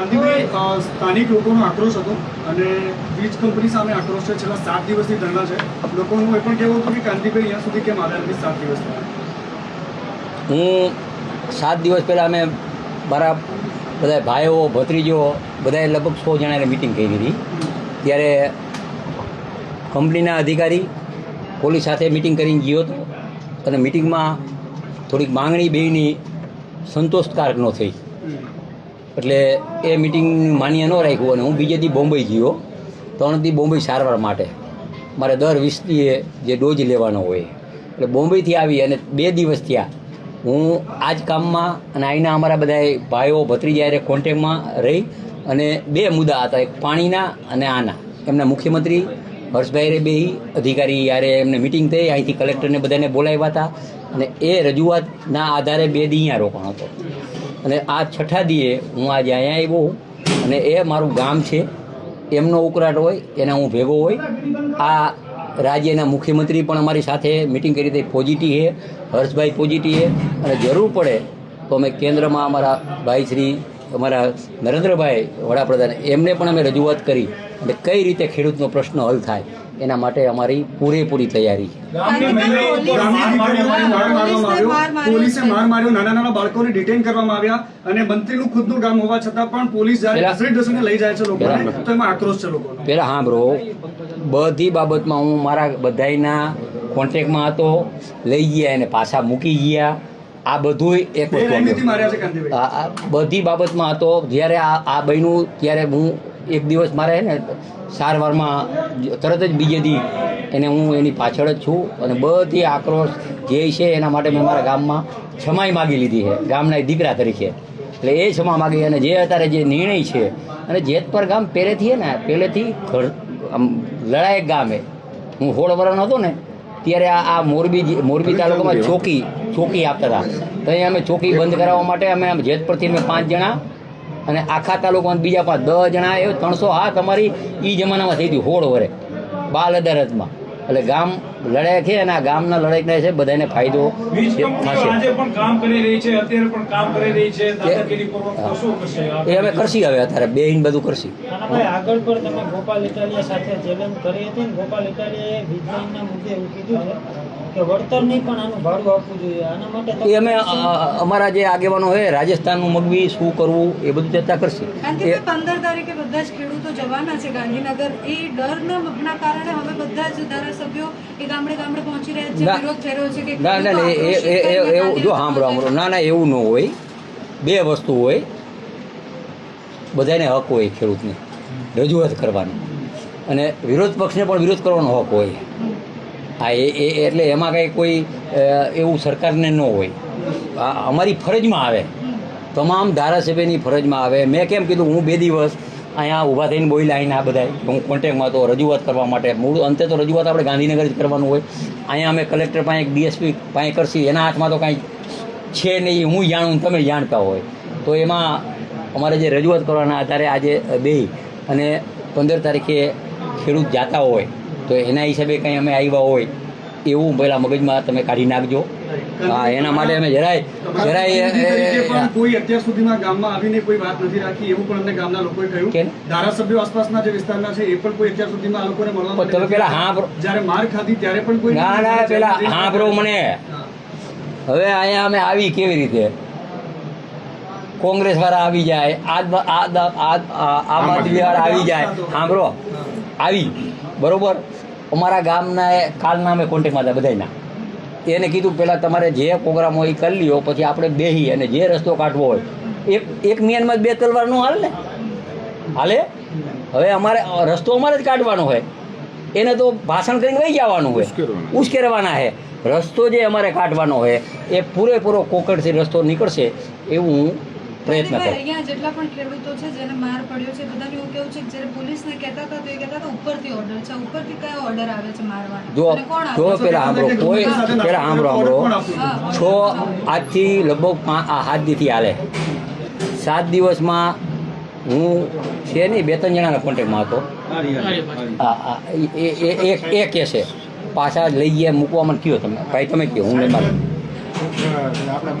કાંતિભાઈ, સ્થાનિક લોકોનો આક્રોશ હતો અને વીજ કંપની સામે આક્રોશ છે. છેલ્લા 7 દિવસથી ધરણા છે. લોકોનું એ પણ કહેવું હતું કે કાંતિભાઈ અહીંયા સુધી કેમ આવ્યા નથી 7 દિવસથી. હું 7 દિવસ પહેલાં અમે મારા બધા ભાઈઓ ભત્રીજો બધાએ લગભગ 100 જણાને મિટિંગ કરી હતી. ત્યારે કંપનીના અધિકારી પોલીસ સાથે મિટિંગ કરીને ગયો હતો અને મિટિંગમાં થોડીક માંગણી બેયની સંતોષકારક ન થઈ એટલે એ મિટિંગ માન્ય ન રાખ્યું અને હું બીજે દી બોમ્બે ગયો. 3 દી બોમ્બે સારવાર માટે મારે દર 20 દીએ જે ડોઝ લેવાનો હોય એટલે બોમ્બેથી આવી અને 2 દિવસ થયા હું આ જ કામમાં અને અહીંના અમારા બધા ભાઈઓ ભત્રીજા કોન્ટેક્ટમાં રહી અને 2 મુદ્દા હતા, એક પાણીના અને આના. એમના મુખ્યમંત્રી હર્ષભાઈ બે અધિકારી યારે એમને મિટિંગ થઈ, અહીંથી કલેક્ટરને બધાને બોલાવ્યા હતા અને એ રજૂઆતના આધારે 2 દી અહીંયા રોકાણ હતો અને આ 6ઠા દીએ હું આજે અહીંયા આવ્યો અને એ મારું ગામ છે, એમનો ઉકળાટ હોય એના હું ભેગો હોય. આ રાજ્યના મુખ્યમંત્રી પણ અમારી સાથે મિટિંગ કરી હતી, પોઝિટિવ છે, હર્ષભાઈ પોઝિટિવ છે અને જરૂર પડે તો અમે કેન્દ્રમાં અમારા ભાઈ શ્રી અમારા નરેન્દ્રભાઈ વડાપ્રધાન એમને પણ અમે રજૂઆત કરી અને કઈ રીતે ખેડૂતનો પ્રશ્ન હલ થાય એના માટે અમારી પૂરેપૂરી તૈયારી છે. પોલીસે માર માર્યો, નાના બાળકોને ડિટેન કરવામાં આવ્યા અને મંત્રીનું ખુદનું ગામ હોવા છતાં પણ પોલીસ જ્યારે લઈ જાય છે લોકોને તો એમાં આક્રોશ છે લોકોનો. પહેલાં સાંભળો, બધી બાબતમાં હું મારા બધાના કોન્ટેક્ટમાં હતો, લઈ ગયા અને પાછા મૂકી ગયા. આ બધું એક બધી બાબતમાં હતો. જ્યારે આ બન્યું ત્યારે હું એક દિવસ મારે ને સારવારમાં તરત જ બીજે દી એને હું એની પાછળ જ છું અને બધી આક્રોશ જે છે એના માટે મેં મારા ગામમાં ક્ષમાઈ માગી લીધી છે ગામના દીકરા તરીકે. એટલે એ ક્ષમા માગી અને જે અત્યારે જે નિર્ણય છે અને જેતપર ગામ પહેલેથી ને પહેલેથી આમ લડાયક ગામ છે. હું 16 વર્ષનો હતો ને ત્યારે આ મોરબી તાલુકામાં ચોકી આપતા હતા. તો અહીંયા અમે ચોકી બંધ કરાવવા માટે અમે જેતપરથી અમે 5 જણા અને આખા તાલુકામાં બીજા 10 જણા એ 300 હાથ અમારી એ જમાનામાં થઈ હતી 16 વર્ષે બાલ અદાલતમાં. એટલે ગામ લડાઈ છે અને આ ગામના લડાઈ છે બધાને ફાયદો થશે. એ અમે કરશી હવે અત્યારે બેહીને બધું કરશી. આગળ પર તમે ગોપાલ ઇટાલિયા સાથે જેલમ કરી હતી ને ગોપાલ ઇટાલિયાએ વિજ્ઞાનના મુદ્દે એવું કીધું છે કે વળતર નહીં પણ આનું ભાડું આપવું જોઈએ. આના માટે એ અમે અમારા જે આગેવાનો હોય રાજસ્થાનનું મગવી શું કરવું એ બધું ચર્ચા કરશે. 15 તારીખે બધા જ ખેડૂતો જવાના છે ગાંધીનગર. એ ડરના કારણે હવે બધા જ ધારાસભ્યો એ ગામડે પહોંચી રહ્યા છે, વિરોધ થઈ રહ્યો છે કે ના એવું જો સાંભળો ના એવું ન હોય. 2 વસ્તુ હોય, બધાને હક હોય ખેડૂતને રજૂઆત કરવાની અને વિરોધ પક્ષને પણ વિરોધ કરવાનો હક હોય. હા એટલે એમાં કંઈ કોઈ એવું સરકારને ન હોય. અમારી ફરજમાં આવે, તમામ ધારાસભ્યની ફરજમાં આવે. મેં કેમ કીધું હું 2 દિવસ અહીંયા ઊભા થઈને બોલ્યા આવીને આ બધા હું કોન્ટેક્ટમાં તો રજૂઆત કરવા માટે મૂળ અંતે તો રજૂઆત આપણે ગાંધીનગર જ કરવાનું હોય. અહીંયા અમે કલેક્ટર પાસે ડીએસપી પાસે કરશી, એના હાથમાં તો કાંઈ છે નહીં. હું જાણું તમે જાણતા હોય તો એમાં અમારે જે રજૂઆત કરવાના આધારે આજે 2 અને 15 તારીખે ખેડૂત જાતા હોય તો એના હિસાબે કંઈ અમે આવ્યા હોય એવું પહેલાં મગજમાં તમે કાઢી નાખજો. હા, એના માટે અમે જરાય કોઈ અત્યાર સુધીમાં ગામમાં આવીને કોઈ વાત નથી રાખી એવું પણ અમને ગામના લોકોએ કહ્યું કે ધારાસભ્યો આસપાસના જે વિસ્તારના છે એ પણ કોઈ અત્યાર સુધીમાં આ લોકોને મળવા તમે પેલા હા જ્યારે માર ખાધી ત્યારે પણ કોઈ ના પેલા હા બ્રો મને હવે અહીંયા અમે આવી કેવી રીતે કોંગ્રેસ વાળા આવી જાય, આમ આદમી વાળા આવી જાય, સાંભળો આવી બરોબર. અમારા ગામના કાલના અમે કોન્ટેક્ટમાં હતા બધાના. એને કીધું પહેલાં તમારે જે પ્રોગ્રામ હોય એ કરી લ્યો, પછી આપણે બેસી અને જે રસ્તો કાઢવો હોય એક મિયાનમાં 2 તલવાર નો હાલે. હવે અમારે રસ્તો અમારે જ કાઢવાનો હોય, એને તો ભાષણ કરીને વહી જવાનું હોય, ઉશ્કેરવાના છે. રસ્તો જે અમારે કાઢવાનો હોય એ પૂરેપૂરો કોકડથી રસ્તો નીકળશે એવું હું પ્રયત્ન કરું. અહીંયા જેટલા પણ ખેડૂતો છે જેને માર પડ્યો છે બધાને એવું કેવું છે કે જ્યારે પોલીસને કહેતા હતા તો એ કહેતા હતા ઉપરથી ઓર્ડર છે. ઉપરથી કયો ઓર્ડર આવે છે મારવાનો? જો પેલા સાંભળો છો આજથી લગભગ 7 દીથી હાલે. 7 દિવસમાં હું છે નહીં 2-3 જણાના કોન્ટેક્ટમાં હતો. એ કહેશે પાછા લઈ ગયા મૂકવામાં કયો તમે ભાઈ તમે કહો હું નહીં મારું. આપણા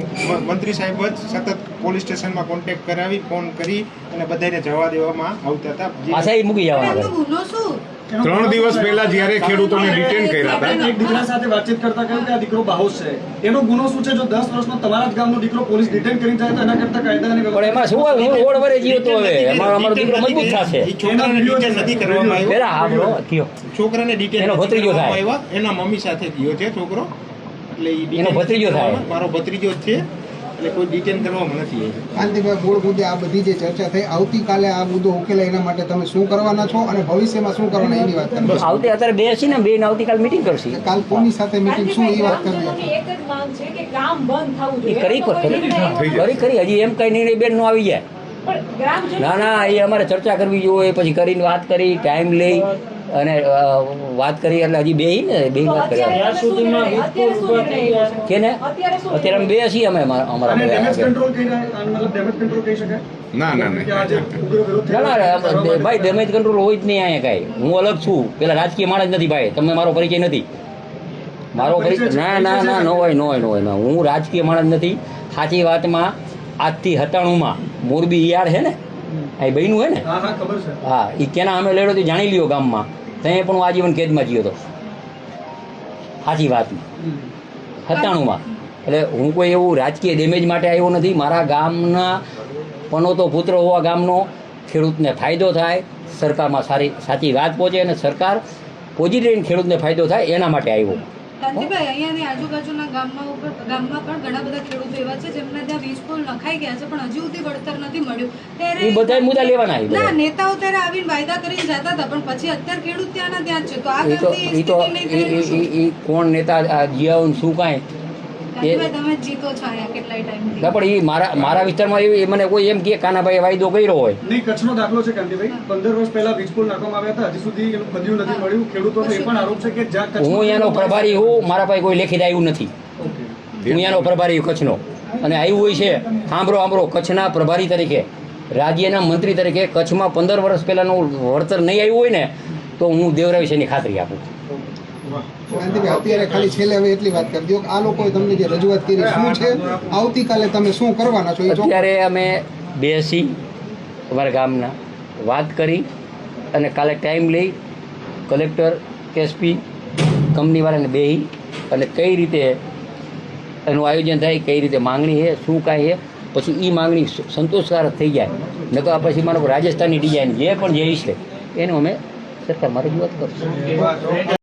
મંત્રી સાહેબ જ સતત પોલીસ સ્ટેશનમાં કોન્ટેક્ટ કરાવી ફોન કરી અને બધાને જવા દેવામાં આવતા હતા. પાછા એ મૂકી પણ જવાના એમનો ઘરે. ગુનો શું? 3 દિવસ પહેલા જ્યારે ખેડૂતોને ડિટેન કર્યા હતા, એક દીકરા સાથે વાતચીત કરતા કહ્યું કે આ દીકરો બાહોશ છે. એનો ગુનો શું છે? જો 10 વર્ષનો તમારા જ ગામનો દીકરો પોલીસ ડિટેન કરીને જાય તો એના કરતા કાયદાની પણ એમાં શું હોય, હું ઓળ વરે જીવ તો હવે એમાં અમારો દીકરો મજબૂત થશે. એ છોકરાને ડિટેન નથી કરવામાં આવ્યો. પેલા આપણો કયો છોકરાને ડિટેન એનો નથી ભત્રીજો કરવામાં થાય. આવ્યો. એના મમ્મી સાથે ગયો છે છોકરો, એટલે ઈ એનો detain ભત્રીજો થાય. મારો ભત્રીજો જ છે, એટલે કોઈ ડિટેન કરવામાં નથી આવ્યો. કાંતિભાઈ, મૂળ મુદ્દે આ બધી જે ચર્ચા થઈ, આવતીકાલે આ મુદ્દો ઉકેલાય એના માટે તમે શું કરવાના છો અને ભવિષ્યમાં શું કરવાના એની વાત કરવી છે. આવતી અત્યારે બે છે ને, બે આવતીકાલ મીટિંગ કરશી. કાલ કોની સાથે મીટિંગ શું એ વાત કરવી છે. ગામજનોની એક જ માંગ છે કે ગામ બંધ થવું એ જોઈએ. કરી બરાબર? નિર્ણય એવો કરી હજી એમ કઈ નિર્ણય બેન નો આવી જાય. પણ ગ્રામજનો ના ના, એ અમારે ચર્ચા કરવી જોઈએ, પછી કરીને વાત કરી, ટાઈમ લઈ અને વાત કરી, એટલે હજી બે ને બે વાત કરી. અત્યારે શું નિર્ણય? અત્યારે શું નિર્ણય એવો છે? કે ને અત્યારે શું અત્યારે અમે બે છીએ, અમે અમારા અને ડેમેજ બધા. કંટ્રોલ કહી મતલબ ડેમેજ કંટ્રોલ કહી શકાય ના ના કે આજે ઉગ્ર વિરોધ ના થયો ના ભાઈ, ડેમેજ કંટ્રોલ હોય જ નહીં અહીંયા કાંઈ. હું અલગ છું, પેલા રાજકીય માણસ નથી ભાઈ, તમે મારો પરિચય નથી. મારો પરિચય ના ના ના નો હોય નો હોય નો હોય ના. હું રાજકીય માણસ નથી. સાચી વાતમાં આજથી 97માં મોરબી યાર છે ને, આ બહેનું હે ને, હા હા ખબર છે હા, એ કેના અમે લેડો તો જાણી લ્યો ગામમાં. ત્યાં પણ હું આજીવન કેદમાં જીયો હતો, સાચી વાતમાં 97માં. એટલે હું કોઈ એવું રાજકીય ડેમેજ માટે આવ્યો નથી. મારા ગામના પનોતો પુત્ર હોવા ગામનો ખેડૂતને ફાયદો થાય, સરકારમાં સાચી વાત પહોંચે અને સરકાર પોઝિટિવ ખેડૂતને ફાયદો થાય એના માટે આવ્યો. કાંતિભાઈ, અહીંયાની આજુબાજુના ગામમાં પણ ઘણા બધા ખેડૂતો એવા છે જેમને ત્યાં વીજ પોલ નખાઈ ગયા છે પણ હજુ સુધી વળતર નથી મળ્યું. ત્યારે એ બધાય મુદ્દા લેવાના એ બધા. ના, નેતાઓ ત્યારે આવીને વાયદા કરીને જતા હતા પણ પછી અત્યારે ખેડૂત ત્યાંના ત્યાં જ છે. તો આ એ તો ગામની એ તો સ્થિતિ નહીં થાય તો શું? એ કોણ નેતા જીયાઓને શું કાંઈ કાંતિભાઈ, તમે જ જીતો છો અહીંયા કેટલાય ટાઈમથી. ના, પણ એ મારા વિસ્તારમાં એ મને કોઈ એમ કે કાનાભાઈ વાયદો કર્યો હોય. નહીં, કચ્છનો દાખલો છે કાંતિભાઈ. 15 વર્ષ પહેલા વીજ પોલ નાખવામાં આવ્યા હતા, હજી સુધી એનું બધું નથી મળ્યું. ખેડૂતોનો એ પણ આરોપ છે કે જ્યાં કચ્છમાં- હું અહીંયાનો પ્રભારી હું, મારા પાસે કોઈ લેખિત આવ્યું નથી. ઓકે. હું અહીંયાનો પ્રભારી કચ્છનો, અને આવ્યું હોય છે સાંભળો કચ્છના પ્રભારી તરીકે, રાજ્યના મંત્રી તરીકે કચ્છમાં 15 વર્ષ પહેલાંનું વળતર નહીં આવ્યું હોય ને તો હું દેવરા વિશેની ખાતરી આપું. કાંતિભાઈ, અત્યારે ખાલી છેલ્લે હવે એટલી વાત કરી દો કે આ લોકોએ તમને જે રજૂઆત કરી શું છે, આવતીકાલે તમે શું કરવાના છો એ ચોક્કસ. અત્યારે અમે બેસી અમારા ગામના વાત કરી અને કાલે ટાઈમ લઈ કલેક્ટર, એસપી, કંપનીવાળાને બેસી અને કઈ રીતે એનું આયોજન થાય, કઈ રીતે માંગણી છે, શું કાંઈ છે, પછી એ માંગણી સંતોષકારક થઈ જાય ને તો આ પછી મારો રાજસ્થાનની ડિઝાઇન જે પણ જે છે એનું અમે સરકારમાં રજૂઆત કરશું.